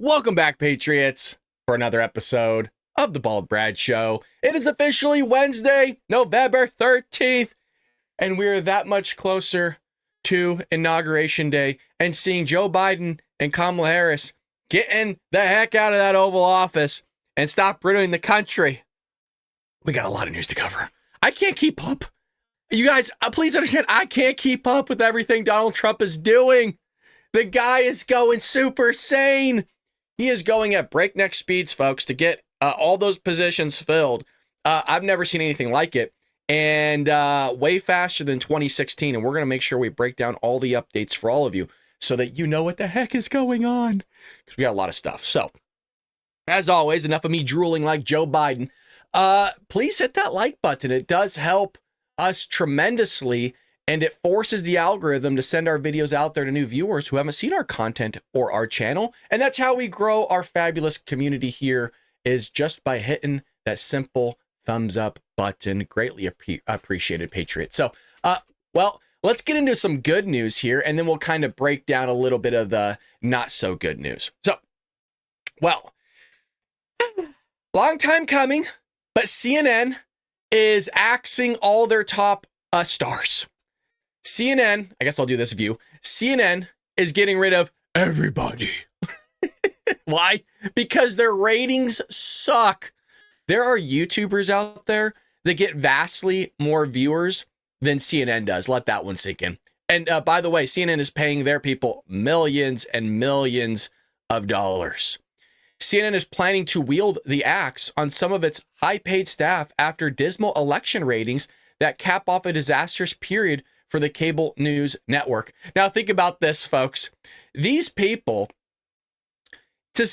Welcome back, Patriots, for another episode of the Bald Brad Show. It is officially Wednesday, November 13th, and we're that much closer to Inauguration Day and seeing Joe Biden and Kamala Harris getting the heck out of that Oval Office and stop ruining the country. We got a lot of news to cover. I can't keep up. You guys, please understand, I can't keep up with everything Donald Trump is doing. The guy is going super sane. He is going at breakneck speeds, folks, to get all those positions filled. I've never seen anything like it. And way faster than 2016. And we're going to make sure we break down all the updates for all of you so that you know what the heck is going on. Because we got a lot of stuff. So, as always, enough of me drooling like Joe Biden. Please hit that like button. It does help us tremendously. And it forces the algorithm to send our videos out there to new viewers who haven't seen our content or our channel. And that's how we grow our fabulous community here, is just by hitting that simple thumbs up button. Greatly appreciated, Patriot. So, well, let's get into some good news here, and then we'll kind of break down a little bit of the not so good news. So, well, long time coming, but CNN is axing all their top stars. CNN, I guess I'll do this view. CNN is getting rid of everybody. Why? Because their ratings suck. There are YouTubers out there that get vastly more viewers than CNN does. Let that one sink in. And by the way, CNN is paying their people millions and millions of dollars. CNN is planning to wield the axe on some of its high-paid staff after dismal election ratings that cap off a disastrous period for the cable news network. Now think about this, folks. These people, in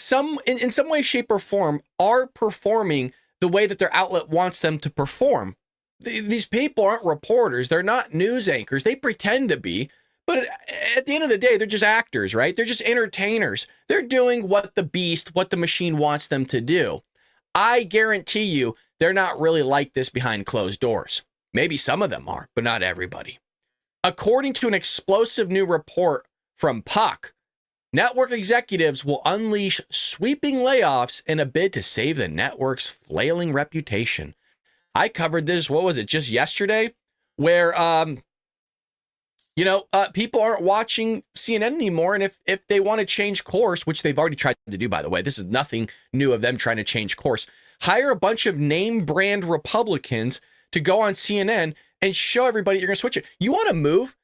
some way, shape, or form, are performing the way that their outlet wants them to perform. These people aren't reporters. They're not news anchors. They pretend to be, but at the end of the day, they're just actors, right? They're just entertainers. They're doing what the machine wants them to do. I guarantee you, they're not really like this behind closed doors. Maybe some of them are, but not everybody. According to an explosive new report from Puck, network executives will unleash sweeping layoffs in a bid to save the network's flailing reputation. I covered this, what was it, just yesterday? Where, people aren't watching CNN anymore. And if they want to change course, which they've already tried to do, by the way, this is nothing new of them trying to change course. Hire a bunch of name brand Republicans to go on CNN and show everybody you're going to switch it. You want to move?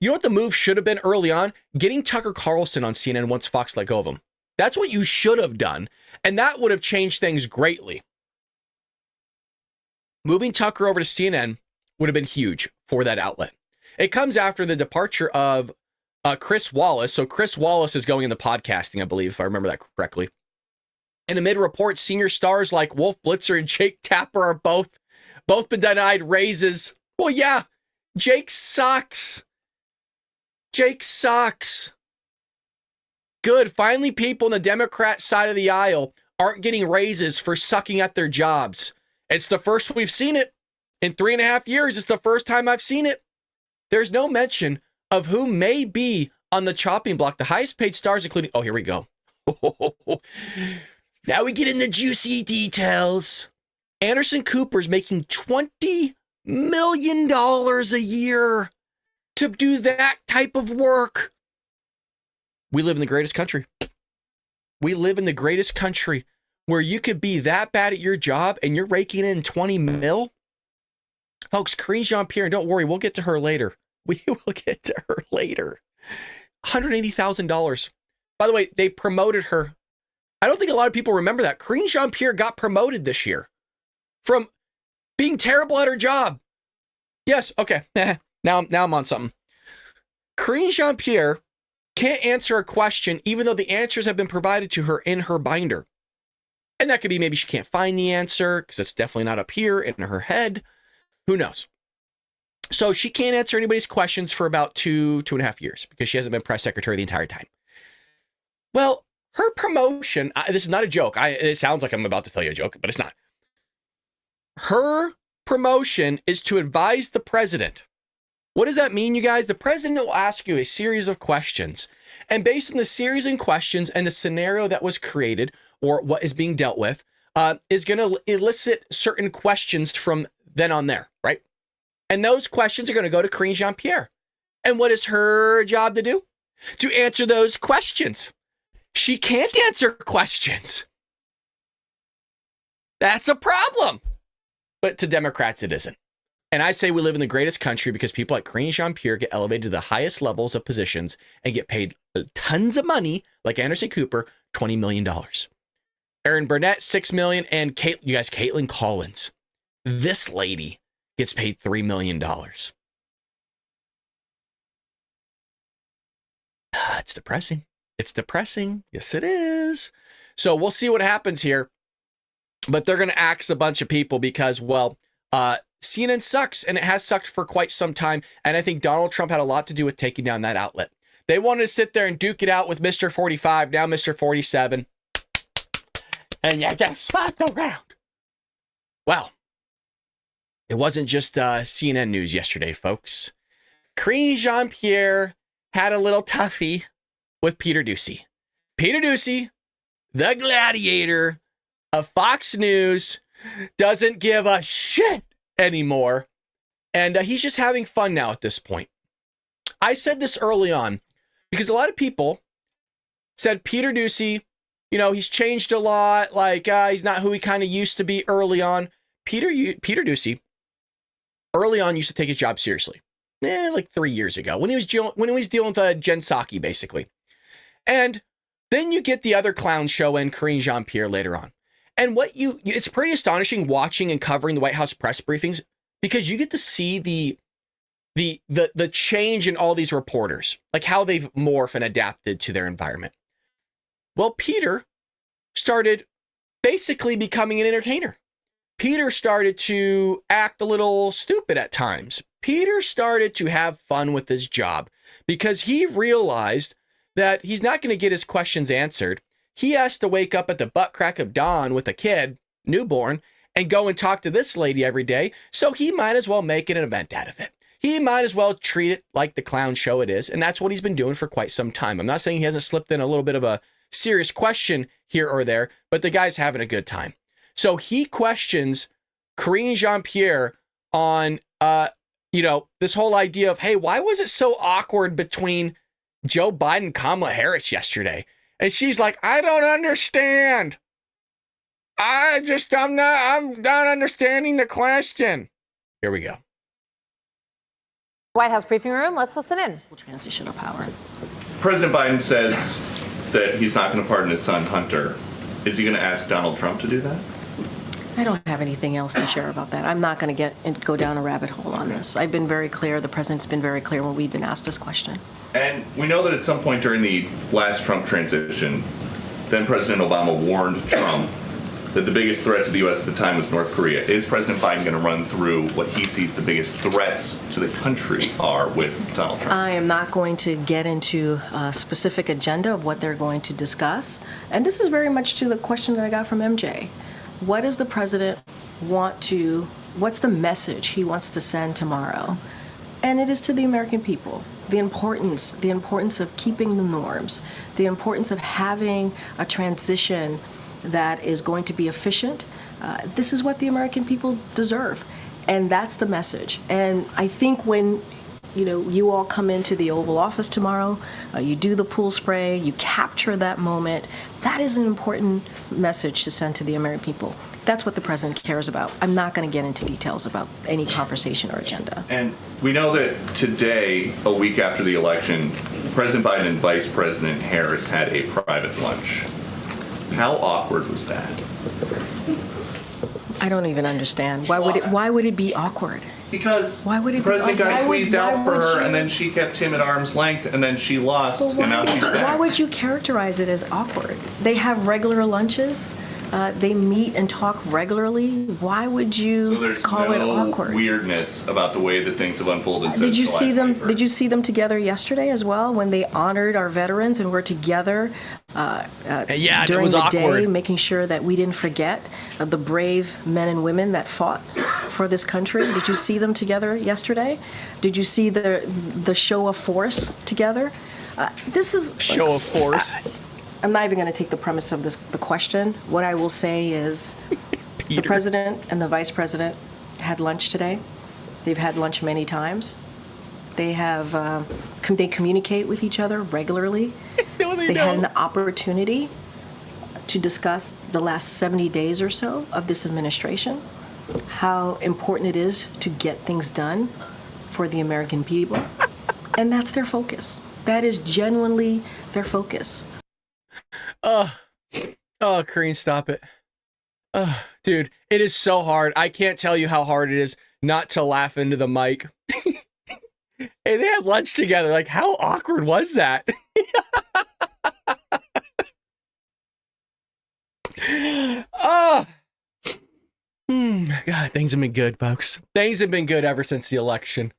You know what the move should have been early on? Getting Tucker Carlson on CNN once Fox let go of him. That's what you should have done. And that would have changed things greatly. Moving Tucker over to CNN would have been huge for that outlet. It comes after the departure of Chris Wallace. So Chris Wallace is going into podcasting, I believe, if I remember that correctly. And amid reports, senior stars like Wolf Blitzer and Jake Tapper are both been denied raises. Well, yeah, Jake sucks. Jake sucks. Good. Finally, people on the Democrat side of the aisle aren't getting raises for sucking at their jobs. It's the first we've seen it. In 3.5 years, it's the first time I've seen it. There's no mention of who may be on the chopping block. The highest paid stars, including... Oh, here we go. Now we get in the juicy details. Anderson Cooper's making $20 million a year to do that type of work. We live in the greatest country. We live in the greatest country where you could be that bad at your job and you're raking in 20 mil. Folks, Karine Jean-Pierre, and don't worry, we'll get to her later. We will get to her later. $180,000. By the way, they promoted her. I don't think a lot of people remember that. Karine Jean-Pierre got promoted this year from being terrible at her job. Yes, okay. Now I'm on something. Karine Jean-Pierre can't answer a question even though the answers have been provided to her in her binder. And that could be maybe she can't find the answer because it's definitely not up here in her head. Who knows? So she can't answer anybody's questions for about 2.5 years because she hasn't been press secretary the entire time. Well, her promotion, this is not a joke. It sounds like I'm about to tell you a joke, but it's not. Her promotion is to advise the president What does that mean, you guys? The president will ask you a series of questions. And based on the series of questions and the scenario that was created or what is being dealt with, is going to elicit certain questions from then on there, right? And those questions are going to go to Karine Jean-Pierre. And what is her job to do? To answer those questions. She can't answer questions. That's a problem. But to Democrats, it isn't. And I say we live in the greatest country because people like Karine Jean-Pierre get elevated to the highest levels of positions and get paid tons of money, like Anderson Cooper, $20 million. Erin Burnett, $6 million, and Caitlin Collins. This lady gets paid $3 million. It's depressing. It's depressing. Yes, it is. So we'll see what happens here. But they're going to axe a bunch of people because, well, CNN sucks, and it has sucked for quite some time. And I think Donald Trump had a lot to do with taking down that outlet. They wanted to sit there and duke it out with Mr. 45, now Mr. 47. And you get slapped around. Well, it wasn't just CNN news yesterday, folks. Karine Jean-Pierre had a little toughie with Peter Doocy. Peter Doocy, the gladiator of Fox News, doesn't give a shit anymore. And he's just having fun now at this point. I said this early on because a lot of people said Peter Doocy, you know, he's changed a lot. Like, he's not who he kind of used to be early on. Peter Doocy, early on, used to take his job seriously. Like 3 years ago when he was dealing with Jen Psaki, basically. And then you get the other clown show and Karine Jean-Pierre later on. And it's pretty astonishing watching and covering the White House press briefings because you get to see the change in all these reporters, like how they've morphed and adapted to their environment. Well, Peter started basically becoming an entertainer. Peter started to act a little stupid at times. Peter started to have fun with his job because he realized that he's not going to get his questions answered. He has to wake up at the butt crack of dawn with a kid, newborn, and go and talk to this lady every day. So he might as well make it an event out of it. He might as well treat it like the clown show it is. And that's what he's been doing for quite some time. I'm not saying he hasn't slipped in a little bit of a serious question here or there, but the guy's having a good time. So he questions Karine Jean-Pierre on, this whole idea of, hey, why was it so awkward between Joe Biden and Kamala Harris yesterday? And she's like, I don't understand. I'm not understanding the question. Here we go. White House briefing room. Let's listen in. Transition of power. President Biden says that he's not going to pardon his son, Hunter. Is he going to ask Donald Trump to do that? I don't have anything else to share about that. I'm not going to go down a rabbit hole on this. I've been very clear. The president's been very clear when we've been asked this question. And we know that at some point during the last Trump transition, then President Obama warned Trump that the biggest threat to the U.S. at the time was North Korea. Is President Biden going to run through what he sees the biggest threats to the country are with Donald Trump? I am not going to get into a specific agenda of what they're going to discuss. And this is very much to the question that I got from MJ. What does the president what's the message he wants to send tomorrow? And it is to the American people. The importance of keeping the norms, the importance of having a transition that is going to be efficient. This is what the American people deserve. And that's the message. And I think when you all come into the Oval Office tomorrow, you do the pool spray, you capture that moment. That is an important message to send to the American people. That's what the president cares about. I'm not going to get into details about any conversation or agenda. And we know that today, a week after the election, President Biden and Vice President Harris had a private lunch. How awkward was that? I don't even understand. Why would it be awkward? Because the president got squeezed out for her, and then she kept him at arm's length, and then she lost, and now she's back. Why would you characterize it as awkward? They have regular lunches. They meet and talk regularly. Why would you call it awkward? So there's no weirdness about the way that things have unfolded since Did you July see them? 21st. Did you see them together yesterday as well when they honored our veterans and were together during the day, making sure that we didn't forget the brave men and women that fought? for this country. Did you see them together yesterday? Did you see the show of force together? This is Show of force. I'm not even going to take the premise of the question. What I will say is the president and the vice president had lunch today. They've had lunch many times. They have they communicate with each other regularly. No, they had an opportunity to discuss the last 70 days or so of this administration, how important it is to get things done for the American people. And that's their focus. That is genuinely their focus. Oh, Karine, stop it. Dude, it is so hard. I can't tell you how hard it is not to laugh into the mic. Hey, they had lunch together. Like, how awkward was that? God, things have been good, folks. Things have been good ever since the election.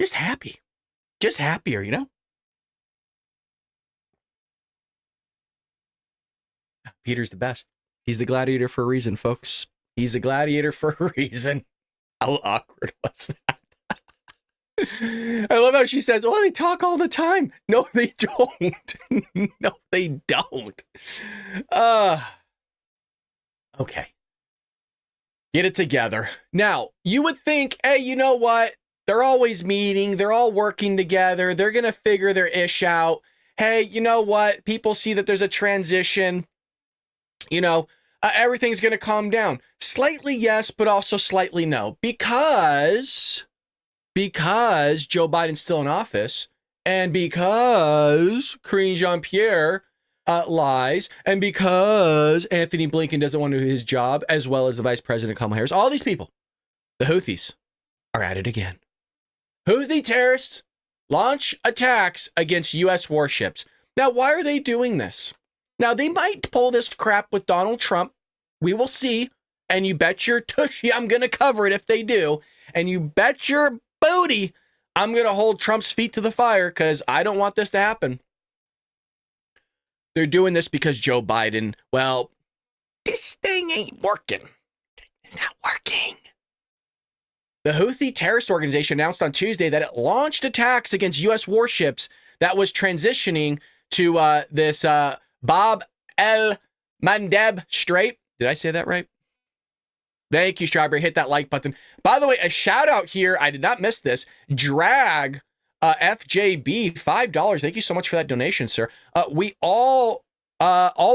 Just happy. Just happier, you know? Peter's the best. He's the gladiator for a reason, folks. He's a gladiator for a reason. How awkward was that? I love how she says, oh, they talk all the time. No, they don't. No, they don't. Okay. Get it together. Now, you would think, hey, you know what? They're always meeting. They're all working together. They're going to figure their ish out. Hey, you know what? People see that there's a transition. You know, everything's going to calm down. Slightly yes, but also slightly no. Because Joe Biden's still in office, and because Karine Jean-Pierre lies, and because Anthony Blinken doesn't want to do his job, as well as the Vice President Kamala Harris, all these people, the Houthis, are at it again. Houthi terrorists launch attacks against U.S. warships. Now, why are they doing this? Now, they might pull this crap with Donald Trump. We will see. And you bet your tushy I'm going to cover it if they do. And you bet your booty I'm going to hold Trump's feet to the fire because I don't want this to happen. They're doing this because Joe Biden, well, this thing ain't working. It's not working. The Houthi terrorist organization announced on Tuesday that it launched attacks against U.S. warships that was transitioning to this Bab el-Mandeb Strait. Did I say that right? Thank you, Strawberry. Hit that like button. By the way, a shout out here. I did not miss this. Drag FJB, $5. Thank you so much for that donation, sir. We all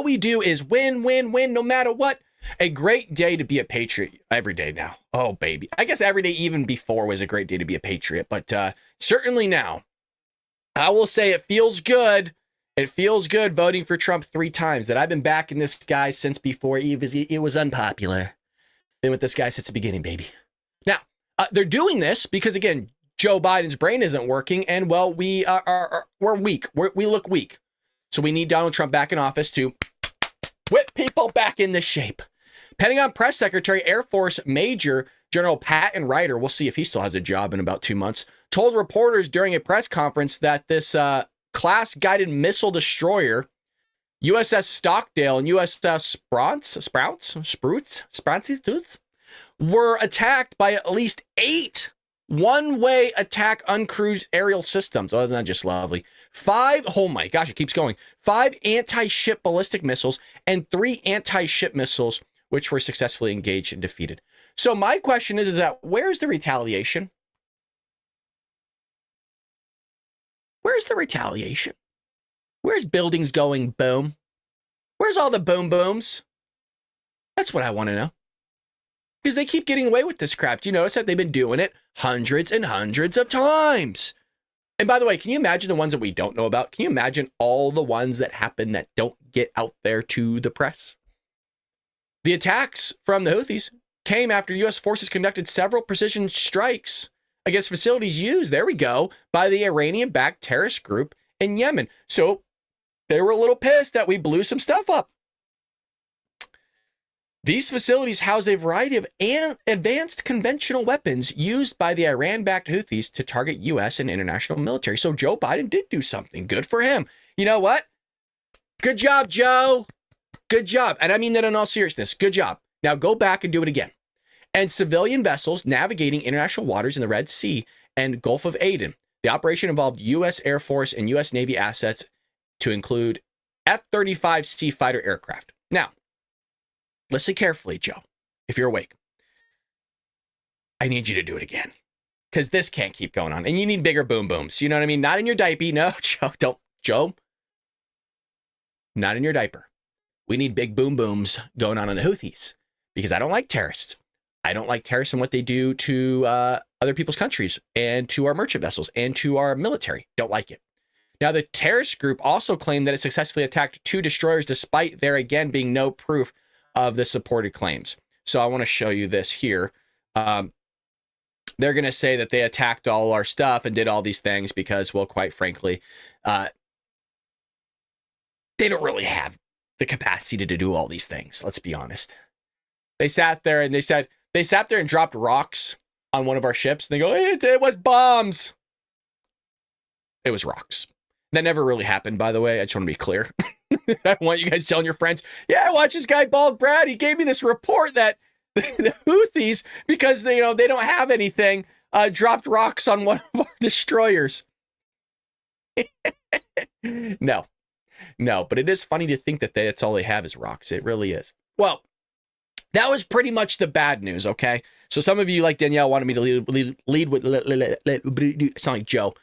we do is win, win, win, no matter what. A great day to be a patriot every day now. Oh, baby. I guess every day even before was a great day to be a patriot, but certainly now. I will say it feels good. It feels good voting for Trump 3 times. That I've been backing this guy since before it was unpopular. Been with this guy since the beginning, baby. Now, they're doing this because, again, Joe Biden's brain isn't working, and, well, we're weak. We look weak. So we need Donald Trump back in office to whip people back into shape. Pentagon Press Secretary, Air Force Major General Patton Ryder, we'll see if he still has a job in about 2 months, told reporters during a press conference that this class-guided missile destroyer, USS Stockdale and USS Spruance, were attacked by at least 8 one-way attack uncrewed aerial systems. Oh, isn't that just lovely? 5, oh my gosh, it keeps going. 5 anti-ship ballistic missiles and 3 anti-ship missiles, which were successfully engaged and defeated. So my question is that where's the retaliation? Where's the retaliation? Where's buildings going boom? Where's all the boom booms? That's what I want to know. Because they keep getting away with this crap. Do you notice that they've been doing it hundreds and hundreds of times? And by the way, can you imagine the ones that we don't know about? Can you imagine all the ones that happen that don't get out there to the press? The attacks from the Houthis came after U.S. forces conducted several precision strikes against facilities used, there we go, by the Iranian-backed terrorist group in Yemen. So they were a little pissed that we blew some stuff up. These facilities house a variety of advanced conventional weapons used by the Iran-backed Houthis to target U.S. and international military. So Joe Biden did do something. Good for him. You know what? Good job, Joe. Good job. And I mean that in all seriousness. Good job. Now go back and do it again. And civilian vessels navigating international waters in the Red Sea and Gulf of Aden. The operation involved U.S. Air Force and U.S. Navy assets to include F-35C fighter aircraft. Now, listen carefully, Joe, if you're awake. I need you to do it again, because this can't keep going on. And you need bigger boom booms. You know what I mean? Not in your diaper. No, Joe, don't. Joe, not in your diaper. We need big boom booms going on the Houthis, because I don't like terrorists. I don't like terrorists and what they do to other people's countries and to our merchant vessels and to our military. Don't like it. Now, the terrorist group also claimed that it successfully attacked 2 destroyers, despite there again being no proof of the supported claims. So I want to show you this here. They're going to say that they attacked all our stuff and did all these things because, well, quite frankly, they don't really have the capacity to do all these things. Let's be honest. They sat there and they sat there and dropped rocks on one of our ships. And they go, it was bombs. It was rocks. That never really happened, by the way. I just want to be clear. I want you guys telling your friends, yeah, watch this guy, Bald Brad. He gave me this report that the Houthis, because they don't have anything, dropped rocks on one of our destroyers. No, but it is funny to think that that's all they have is rocks. It really is. Well, that was pretty much the bad news, okay? So some of you, like Danielle, wanted me to lead with, sound like Joe,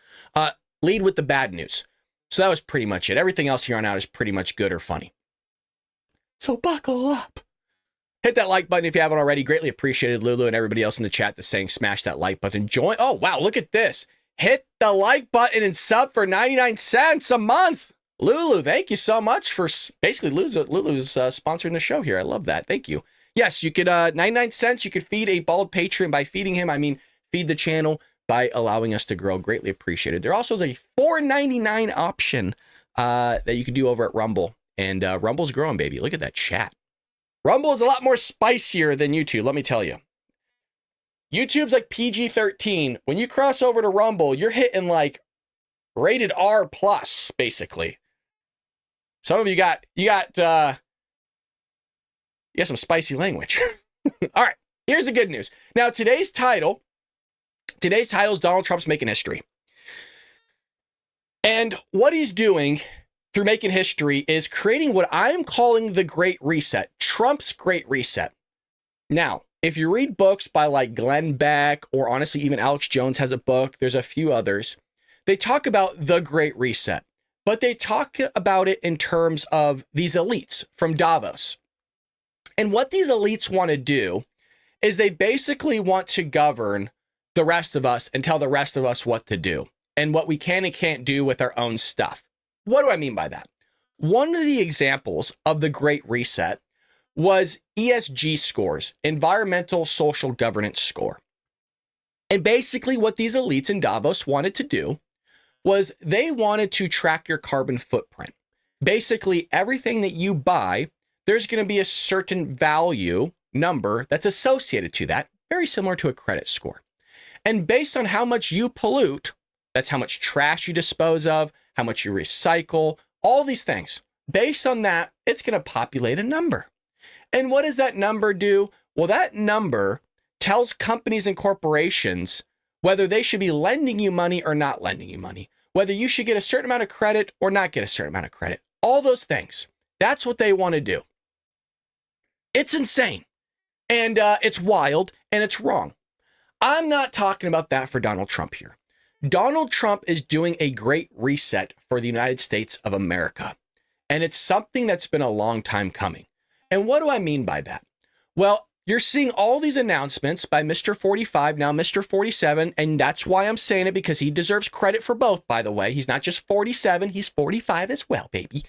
lead with the bad news. So that was pretty much it. Everything else here on out is pretty much good or funny. So buckle up. Hit that like button if you haven't already. Greatly appreciated. Lulu and everybody else in the chat that's saying smash that like button. Join. Oh, wow. Look at this. Hit the like button and sub for 99 cents a month. Lulu, thank you so much for basically Lulu's sponsoring the show here. I love that. Thank you. Yes, you could, 99 cents. You could feed a bald patron. By feeding him, I mean feed the channel by allowing us to grow. Greatly appreciated. There also is a $4.99 option that you could do over at Rumble. And Rumble's growing, baby. Look at that chat. Rumble is a lot more spicier than YouTube, let me tell you. YouTube's like PG-13. When you cross over to Rumble, you're hitting like rated R+, basically. Some of you got some spicy language. All right, here's the good news. Now, today's title is Donald Trump's Making History. And what he's doing through making history is creating what I'm calling the Great Reset, Trump's Great Reset. Now, if you read books by like Glenn Beck, or honestly, even Alex Jones has a book, there's a few others, they talk about the Great Reset, but they talk about it in terms of these elites from Davos. And what these elites want to do is they basically want to govern the rest of us and tell the rest of us what to do and what we can and can't do with our own stuff. What do I mean by that? One of the examples of the Great Reset was ESG scores, environmental social governance score. And basically what these elites in Davos wanted to do was they wanted to track your carbon footprint. Basically, everything that you buy, there's going to be a certain value number that's associated to that, very similar to a credit score. And based on how much you pollute, that's how much trash you dispose of, how much you recycle, all these things. Based on that, it's going to populate a number. And what does that number do? Well, that number tells companies and corporations whether they should be lending you money or not lending you money, whether you should get a certain amount of credit or not get a certain amount of credit. All those things. That's what they want to do. It's insane. And it's wild and it's wrong. I'm not talking about that for Donald Trump here. Donald Trump is doing a great reset for the United States of America. And it's something that's been a long time coming. And what do I mean by that? Well, you're seeing all these announcements by Mr. 45, now Mr. 47, and that's why I'm saying it, because he deserves credit for both, by the way. He's not just 47, he's 45 as well, baby.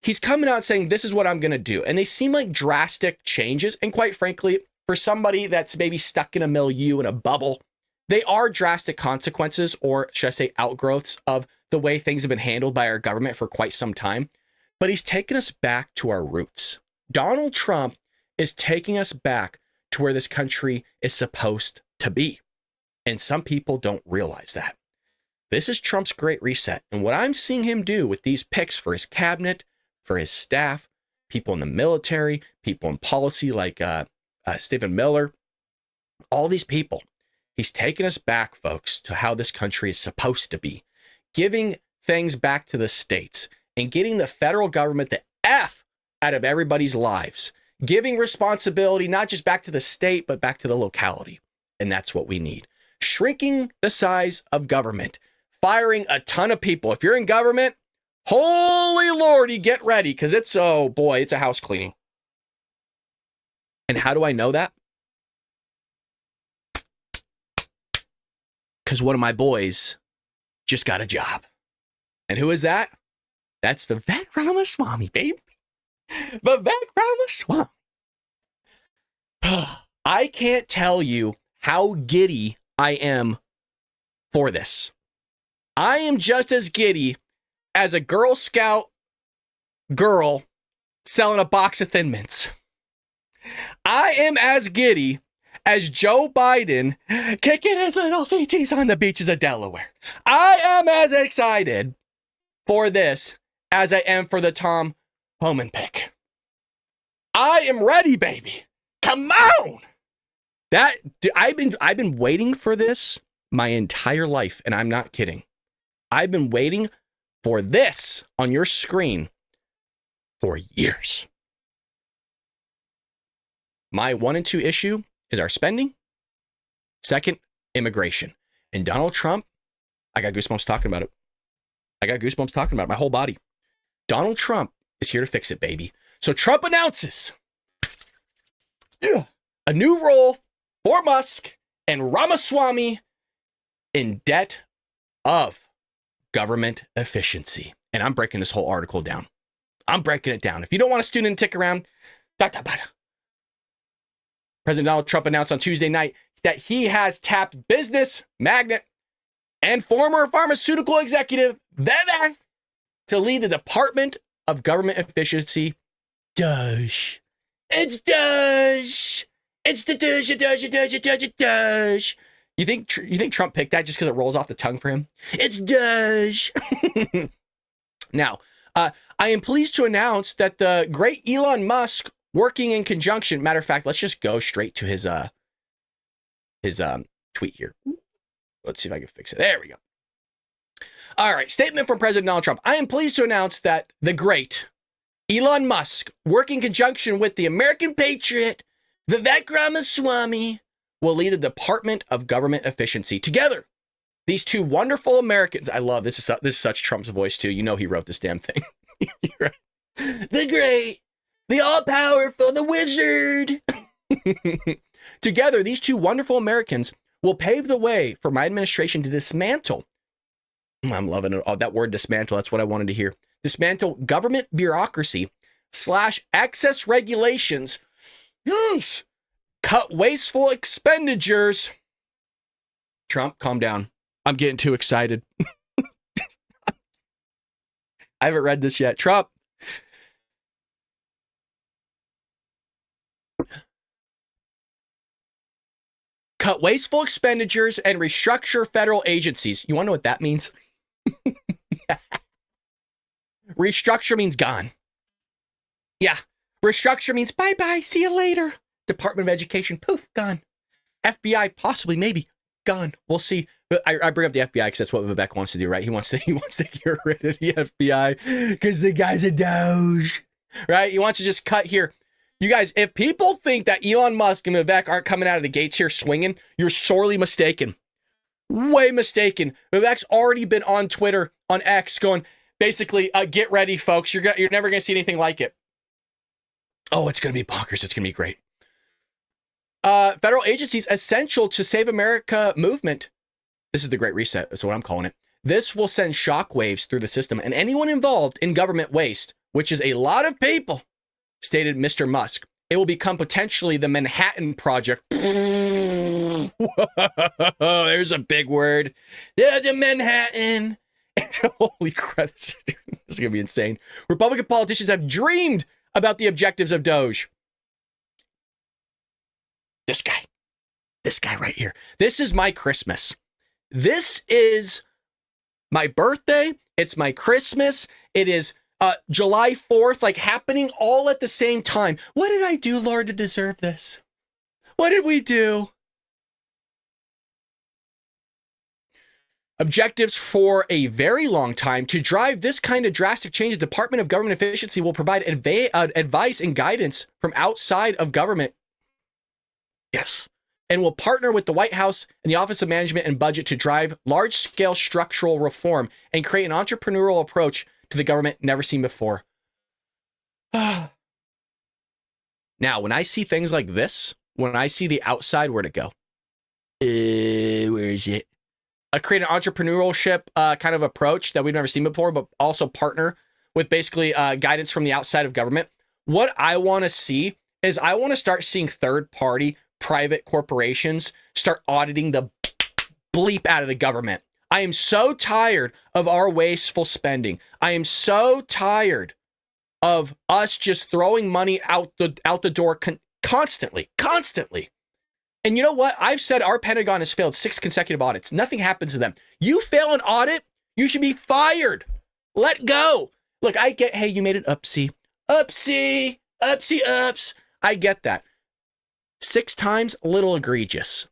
He's coming out saying, this is what I'm going to do. And they seem like drastic changes. And quite frankly, for somebody that's maybe stuck in a milieu, in a bubble, they are drastic consequences, or should I say outgrowths, of the way things have been handled by our government for quite some time. But he's taken us back to our roots. Donald Trump is taking us back to where this country is supposed to be. And some people don't realize that. This is Trump's Great Reset. And what I'm seeing him do with these picks for his cabinet, for his staff, people in the military, people in policy like Stephen Miller, all these people. He's taken us back, folks, to how this country is supposed to be, giving things back to the states and getting the federal government the F out of everybody's lives, giving responsibility not just back to the state, but back to the locality. And that's what we need. Shrinking the size of government, firing a ton of people. If you're in government, holy lordy, get ready, because it's, oh boy, it's a house cleaning. And how do I know that? Because one of my boys just got a job. And who is that? That's Vivek Ramaswamy, baby. Vivek Ramaswamy. I can't tell you how giddy I am for this. I am just as giddy as a Girl Scout girl selling a box of Thin Mints. I am as giddy as Joe Biden kicking his little feeties on the beaches of Delaware. I am as excited for this as I am for the Tom Homan pick. I am ready, baby. Come on. I've been waiting for this my entire life, and I'm not kidding. I've been waiting for this on your screen for years. My 1 and 2 issue is our spending. Second, immigration. And Donald Trump, I got goosebumps talking about it. My whole body. Donald Trump is here to fix it, baby. So Trump announces a new role for Musk and Ramaswamy in debt of government efficiency. And I'm breaking this whole article down. I'm breaking it down. If you don't want a student to tick around, President Donald Trump announced on Tuesday night that he has tapped business magnate and former pharmaceutical executive to lead the Department of Government Efficiency. DOGE. It's DOGE. It's the DOGE. You think Trump picked that just because it rolls off the tongue for him? It's DOGE. Now, I am pleased to announce that the great Elon Musk, working in conjunction, matter of fact, let's just go straight to his tweet here. Let's see if I can fix it. There we go. All right, statement from President Donald Trump. I am pleased to announce that the great Elon Musk, working in conjunction with the American patriot, Vivek Ramaswamy, will lead the Department of Government Efficiency. Together, these two wonderful Americans, I love this is such Trump's voice too. You know he wrote this damn thing. The great, the all-powerful, the wizard. Together, these two wonderful Americans will pave the way for my administration to dismantle. I'm loving it. Oh, that word dismantle. That's what I wanted to hear. Dismantle government bureaucracy / excess regulations. Yes. Cut wasteful expenditures. Trump, calm down. I'm getting too excited. I haven't read this yet. Trump. Cut wasteful expenditures and restructure federal agencies. You want to know what that means? Restructure means gone. Yeah. Restructure means bye-bye, see you later. Department of Education, poof, gone. FBI, possibly, maybe, gone. We'll see. But I bring up the FBI because that's what Vivek wants to do, right? He wants to get rid of the FBI because the guy's a doge, right? He wants to just cut here. You guys, if people think that Elon Musk and Vivek aren't coming out of the gates here swinging, you're sorely mistaken. Way mistaken. Vivek's already been on Twitter, on X, going, basically, get ready, folks. You're never going to see anything like it. Oh, it's going to be bonkers. It's going to be great. Federal agencies essential to Save America movement. This is the Great Reset. That's what I'm calling it. This will send shockwaves through the system and anyone involved in government waste, which is a lot of people, stated Mr. Musk. It will become potentially the Manhattan Project. Whoa, there's a big word. The Manhattan. Holy crap, this is going to be insane. Republican politicians have dreamed about the objectives of DOGE. This guy right here. This is my Christmas. This is my birthday. It's my Christmas. It is July 4th, like happening all at the same time. What did I do, Lord, to deserve this? What did we do? Objectives for a very long time. To drive this kind of drastic change, the Department of Government Efficiency will provide advice and guidance from outside of government. Yes. And will partner with the White House and the Office of Management and Budget to drive large-scale structural reform and create an entrepreneurial approach to the government never seen before. Now, when I see things like this, when I see the outside, where'd it go? Where is it? Create an entrepreneurship kind of approach that we've never seen before, but also partner with basically guidance from the outside of government. What I want to see is I want to start seeing third-party private corporations start auditing the bleep out of the government. I am so tired of our wasteful spending. I am so tired of us just throwing money out the door constantly. And you know what? I've said our Pentagon has failed 6 consecutive audits. Nothing happens to them. You fail an audit, you should be fired. Let go. Look, I get, hey, you made an upsie. Upsie. I get that. 6 times, a little egregious.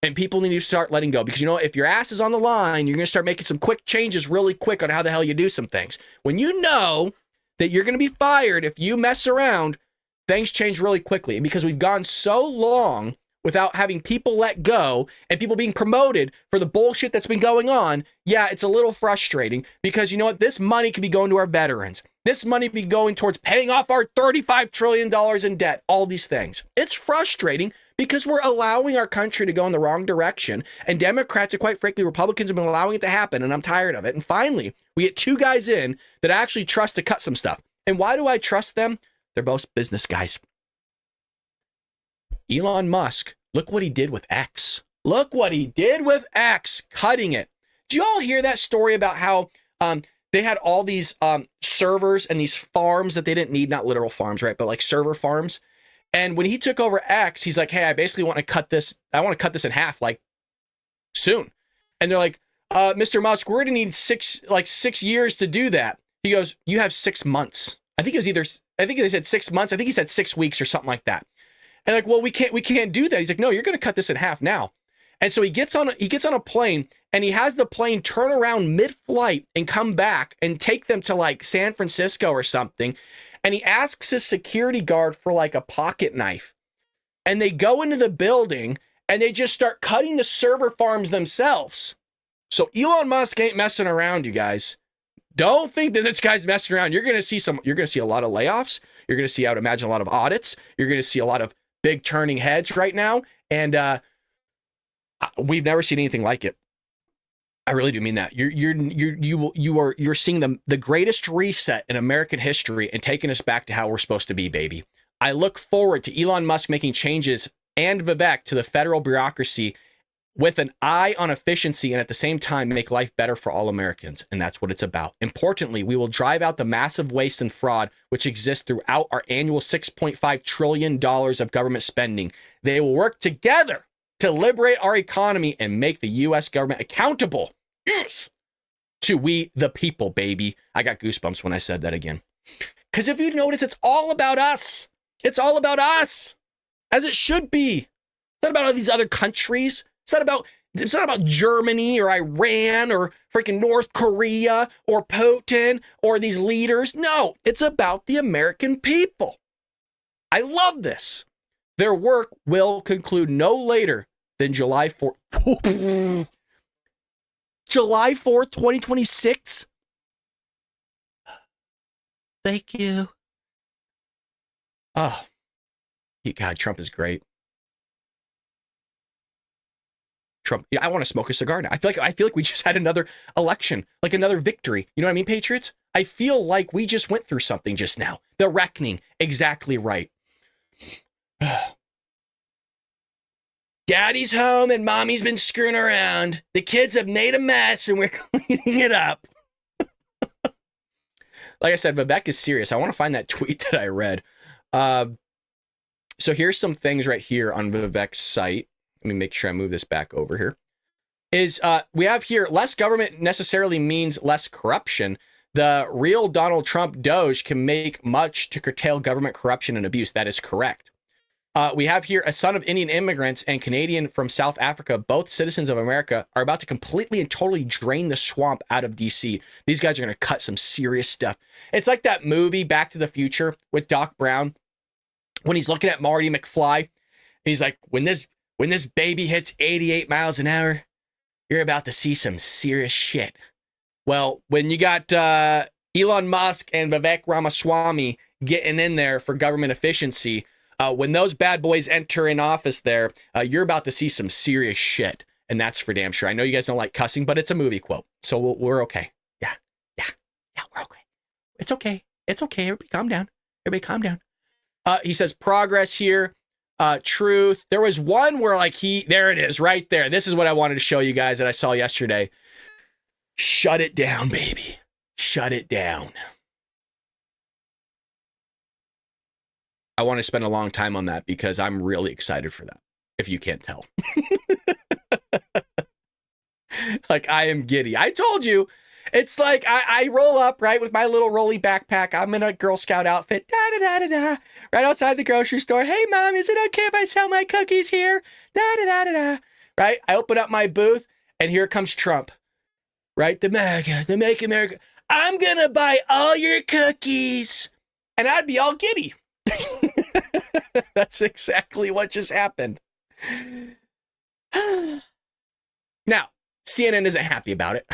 And people need to start letting go because, you know, if your ass is on the line, you're going to start making some quick changes really quick on how the hell you do some things. When you know that you're going to be fired if you mess around, things change really quickly. And because we've gone so long without having people let go and people being promoted for the bullshit that's been going on, yeah, it's a little frustrating because, you know what? This money could be going to our veterans. This money be going towards paying off our $35 trillion in debt, all these things. It's frustrating because we're allowing our country to go in the wrong direction. And Democrats and quite frankly, Republicans have been allowing it to happen. And I'm tired of it. And finally, we get 2 guys in that actually trust to cut some stuff. And why do I trust them? They're both business guys. Elon Musk, look what he did with X. Look what he did with X, cutting it. Do you all hear that story about how they had all these servers and these farms that they didn't need, not literal farms, right? But like server farms. And when he took over X, he's like, hey, I basically want to cut this. I want to cut this in half, like soon. And they're like, Mr. Musk, we're going to need 6 years to do that. He goes, you have 6 months. I think they said 6 months. I think he said 6 weeks or something like that. And like, well, we can't do that. He's like, no, you're going to cut this in half now. And so he gets on a plane and he has the plane turn around mid-flight and come back and take them to like San Francisco or something. And he asks his security guard for like a pocket knife. And they go into the building and they just start cutting the server farms themselves. So Elon Musk ain't messing around, you guys. Don't think that this guy's messing around. You're going to see a lot of layoffs. You're going to see, I would imagine, a lot of audits. You're going to see a lot of big turning heads right now. And we've never seen anything like it. I really do mean that. You're seeing the greatest reset in American history and taking us back to how we're supposed to be, baby. I look forward to Elon Musk making changes and Vivek to the federal bureaucracy with an eye on efficiency and at the same time make life better for all Americans. And that's what it's about. Importantly, we will drive out the massive waste and fraud which exists throughout our annual $6.5 trillion of government spending. They will work together to liberate our economy and make the U.S. government accountable. Yes. To we the people, baby. I got goosebumps when I said that again. Because if you notice, it's all about us. It's all about us. As it should be. It's not about all these other countries. It's not about Germany or Iran or freaking North Korea or Putin or these leaders. No, it's about the American people. I love this. Their work will conclude no later than July 4th. July 4th, 2026. Thank you. Oh, God, Trump is great. Trump, I want to smoke a cigar now. I feel like we just had another election, like another victory. You know what I mean, Patriots? I feel like we just went through something just now. The reckoning, exactly right. Daddy's home and mommy's been screwing around. The kids have made a mess and we're cleaning it up. Like I said, Vivek is serious. I want to find that tweet that I read. So here's some things right here on Vivek's site. Let me make sure I move this back over here. We have here, less government necessarily means less corruption. the real Donald Trump Doge can make much to curtail government corruption and abuse. That is correct. We have here a son of Indian immigrants and Canadian from South Africa, both citizens of America, are about to completely and totally drain the swamp out of DC. These guys are going to cut some serious stuff. It's like that movie Back to the Future with Doc Brown when he's looking at Marty McFly. And he's like, when this baby hits 88 miles an hour, you're about to see some serious shit. Well, when you got Elon Musk and Vivek Ramaswamy getting in there for government efficiency, when those bad boys enter in office there, you're about to see some serious shit. And that's for damn sure. I know you guys don't like cussing, but it's a movie quote. So we're okay. Yeah, we're okay. It's okay. It's okay. Everybody calm down. He says progress here. Truth. There was one where like there it is right there. This is what I wanted to show you guys that I saw yesterday. Shut it down, baby. Shut it down. I want to spend a long time on that because I'm really excited for that, if you can't tell. Like, I am giddy. I told you, it's like I roll up, right, with my little rolly backpack. I'm in a Girl Scout outfit, da-da-da-da-da, right outside the grocery store. Hey, Mom, is it okay if I sell my cookies here? Da-da-da-da-da, right? I open up my booth, and here comes Trump, right? The MAGA, the Make America. I'm going to buy all your cookies. And I'd be all giddy. That's exactly what just happened. Now, CNN isn't happy about it.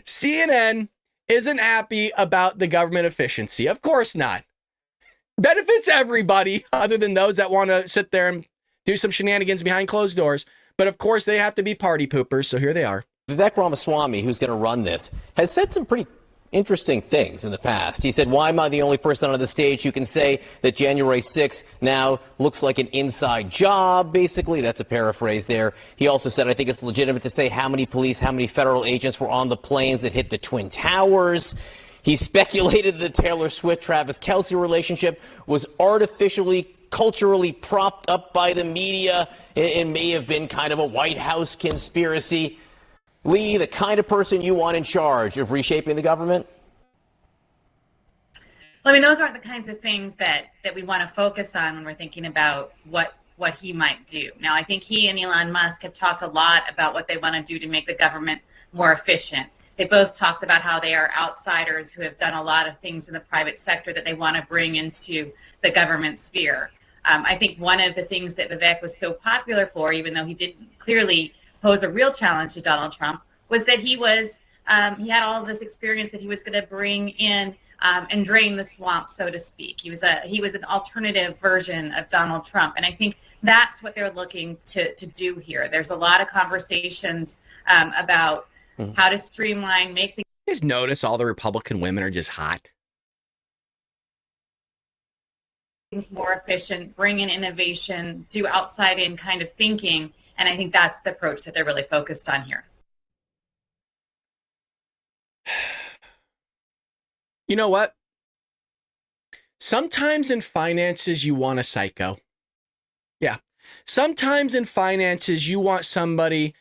CNN isn't happy about the government efficiency. Of course not. Benefits everybody other than those that want to sit there and do some shenanigans behind closed doors. But of course, they have to be party poopers. So here they are. Vivek Ramaswamy, who's going to run this, has said some pretty interesting things in the past. He said, why am I the only person on the stage who can say that January 6th now looks like an inside job, basically? That's a paraphrase there. He also said, I think it's legitimate to say how many police, how many federal agents were on the planes that hit the Twin Towers. He speculated that the Taylor Swift-Travis Kelce relationship was artificially, culturally propped up by the media. It may have been kind of a White House conspiracy. Lee, the kind of person you want in charge of reshaping the government? Well, I mean, those aren't the kinds of things that we want to focus on when we're thinking about what he might do. Now, I think he and Elon Musk have talked a lot about what they want to do to make the government more efficient. They both talked about how they are outsiders who have done a lot of things in the private sector that they want to bring into the government sphere. I think one of the things that Vivek was so popular for, even though he didn't clearly pose a real challenge to Donald Trump, was that he had all of this experience that he was going to bring in and drain the swamp, so to speak. He was an alternative version of Donald Trump, and I think that's what they're looking to do here. There's a lot of conversations about how to streamline, make the. Just notice all the Republican women are just hot. Things more efficient, bring in innovation, do outside-in kind of thinking. And I think that's the approach that they're really focused on here. You know what? Sometimes in finances, you want a psycho. Yeah. Sometimes in finances, you want somebody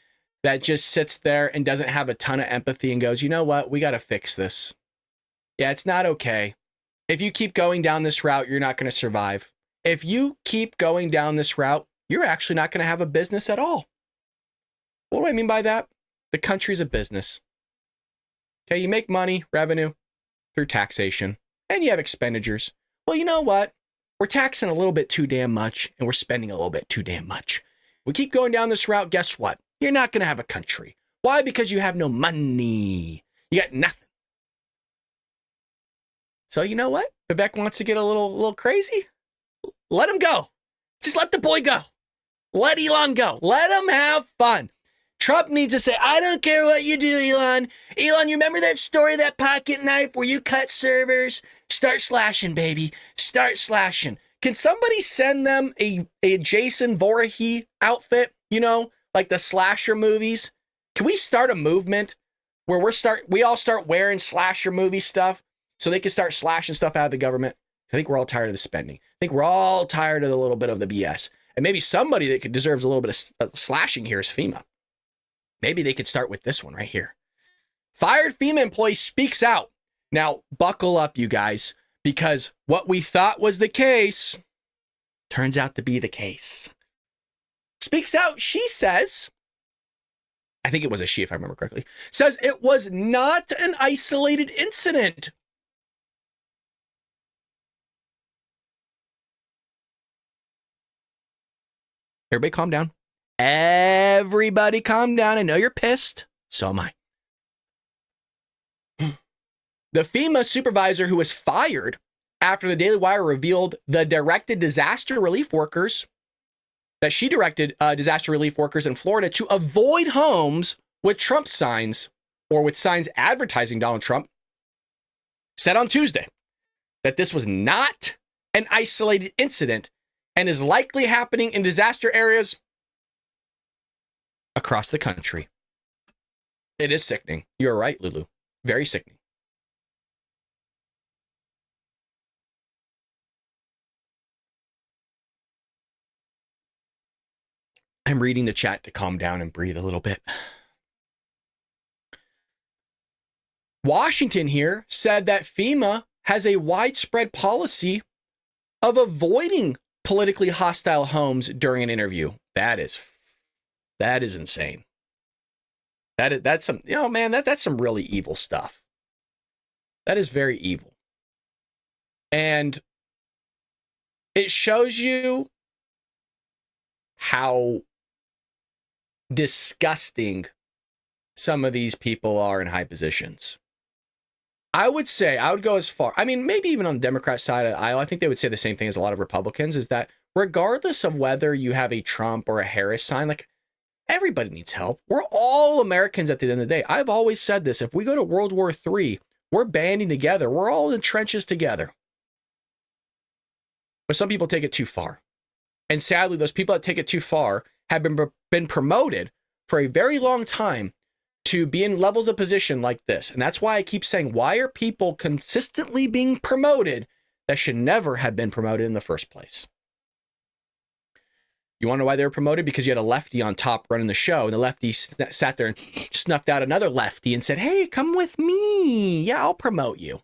that just sits there and doesn't have a ton of empathy and goes, you know what? We got to fix this. Yeah, it's not okay. If you keep going down this route, you're not going to survive. If you keep going down this route, you're actually not going to have a business at all. What do I mean by that? The country's a business. Okay, you make money, revenue, through taxation, and you have expenditures. Well, you know what? We're taxing a little bit too damn much, and we're spending a little bit too damn much. We keep going down this route, guess what? You're not going to have a country. Why? Because you have no money. You got nothing. So you know what? Vivek wants to get a little crazy. Let him go. Just let the boy go. Let Elon go. Let him have fun. Trump needs to say, I don't care what you do, Elon. Elon, you remember that story of that pocket knife where you cut servers? Start slashing, baby. Start slashing. Can somebody send them a Jason Voorhees outfit? You know, like the slasher movies? Can we start a movement where we all start wearing slasher movie stuff so they can start slashing stuff out of the government? I think we're all tired of the spending. I think we're all tired of a little bit of the BS. And maybe somebody that deserves a little bit of slashing here is FEMA. Maybe they could start with this one right here. Fired FEMA employee speaks out. Now, buckle up, you guys, because what we thought was the case turns out to be the case. Speaks out, she says, I think it was a she if I remember correctly, says it was not an isolated incident. Everybody calm down. Everybody calm down. I know you're pissed. So am I. The FEMA supervisor who was fired after the Daily Wire revealed the directed disaster relief workers that she directed disaster relief workers in Florida to avoid homes with Trump signs or with signs advertising Donald Trump, said on Tuesday that this was not an isolated incident and is likely happening in disaster areas across the country. It is sickening. You're right, Lulu. Very sickening. I'm reading the chat to calm down and breathe a little bit. Washington here said that FEMA has a widespread policy of avoiding politically hostile homes during an interview. That is insane. That's some, man, that's some really evil stuff. That is very evil. And it shows you how disgusting some of these people are in high positions. I would go as far, maybe even on the Democrat side of the aisle, I think they would say the same thing as a lot of Republicans, is that regardless of whether you have a Trump or a Harris sign, like, everybody needs help. We're all Americans at the end of the day. I've always said this. If we go to World War III, we're banding together. We're all in the trenches together. But some people take it too far. And sadly, those people that take it too far have been promoted for a very long time to be in levels of position like this. And that's why I keep saying, why are people consistently being promoted that should never have been promoted in the first place? You want to know why they were promoted? Because you had a lefty on top running the show, and the lefty sat there and snuffed out another lefty and said, hey, come with me. Yeah, I'll promote you.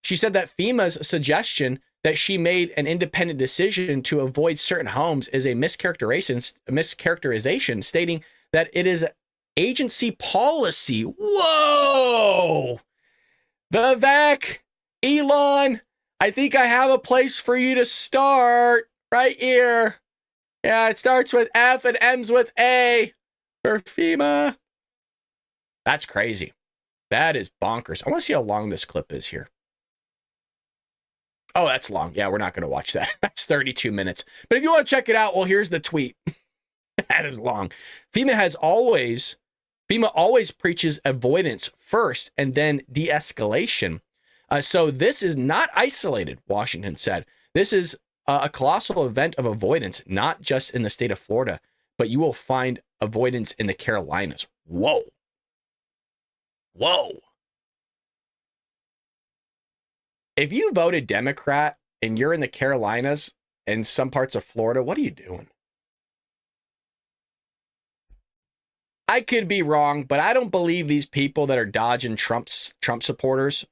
She said that FEMA's suggestion that she made an independent decision to avoid certain homes is a mischaracterization, stating that it is agency policy. Whoa! Vivek, Elon, I think I have a place for you to start right here. Yeah, it starts with F and ends with A for FEMA. That's crazy. That is bonkers. I want to see how long this clip is here. Oh, that's long. Yeah, we're not going to watch that. That's 32 minutes. But if you want to check it out, well, here's the tweet. That is long. FEMA always preaches avoidance first and then de-escalation. So this is not isolated, Washington said. This is a colossal event of avoidance, not just in the state of Florida, but you will find avoidance in the Carolinas. Whoa. Whoa. If you voted Democrat and you're in the Carolinas and some parts of Florida, what are you doing? I could be wrong, but I don't believe these people that are dodging Trump supporters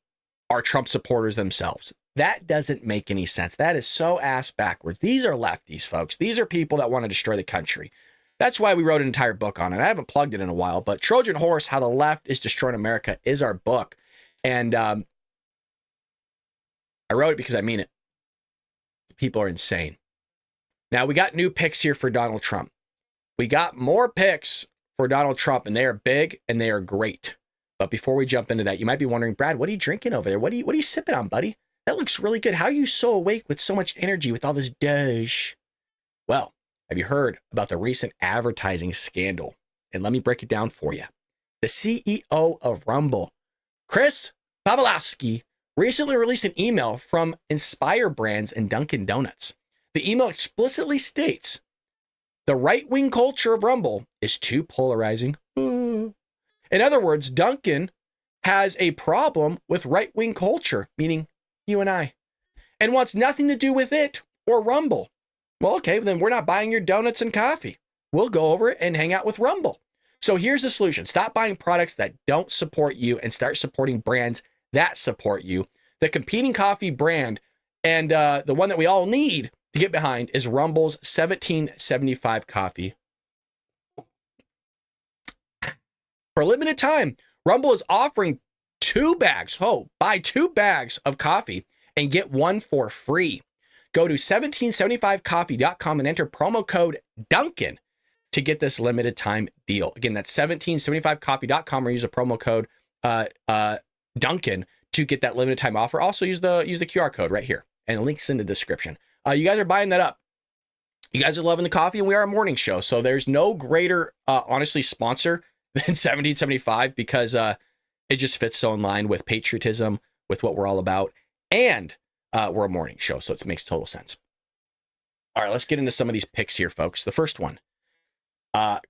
are Trump supporters themselves. That doesn't make any sense. That is so ass backwards. These are lefties, folks. These are people that want to destroy the country. That's why we wrote an entire book on it. I haven't plugged it in a while, but Trojan Horse, How the Left is Destroying America is our book. And I wrote it because I mean it. People are insane. Now, we got new picks here for Donald Trump. We got more picks for Donald Trump, and they are big and they are great. But before we jump into that, you might be wondering, Brad, what are you drinking over there? What are you sipping on, buddy? That looks really good. How are you so awake with so much energy with all this doge? Well, have you heard about the recent advertising scandal? And let me break it down for you. The CEO of Rumble, Chris Pavlovski, recently released an email from Inspire Brands and Dunkin' Donuts. The email explicitly states, the right-wing culture of Rumble is too polarizing. In other words, Dunkin' has a problem with right-wing culture, meaning you and I, and wants nothing to do with it or Rumble. Well, okay, then we're not buying your donuts and coffee. We'll go over and hang out with Rumble. So here's the solution. Stop buying products that don't support you and start supporting brands that support you. The competing coffee brand and the one that we all need to get behind is Rumble's 1775 coffee. For a limited time, Rumble is offering 2 bags. Buy 2 bags of coffee and get 1 for free. Go to 1775coffee.com and enter promo code Duncan to get this limited time deal. Again, that's 1775coffee.com or use a promo code Duncan to get that limited time offer. Also use the QR code right here and the link's in the description. You guys are buying that up. You guys are loving the coffee and we are a morning show. So there's no greater, honestly, sponsor than 1775 because it just fits so in line with patriotism, with what we're all about. And we're a morning show, so it makes total sense. All right, let's get into some of these picks here, folks. The first one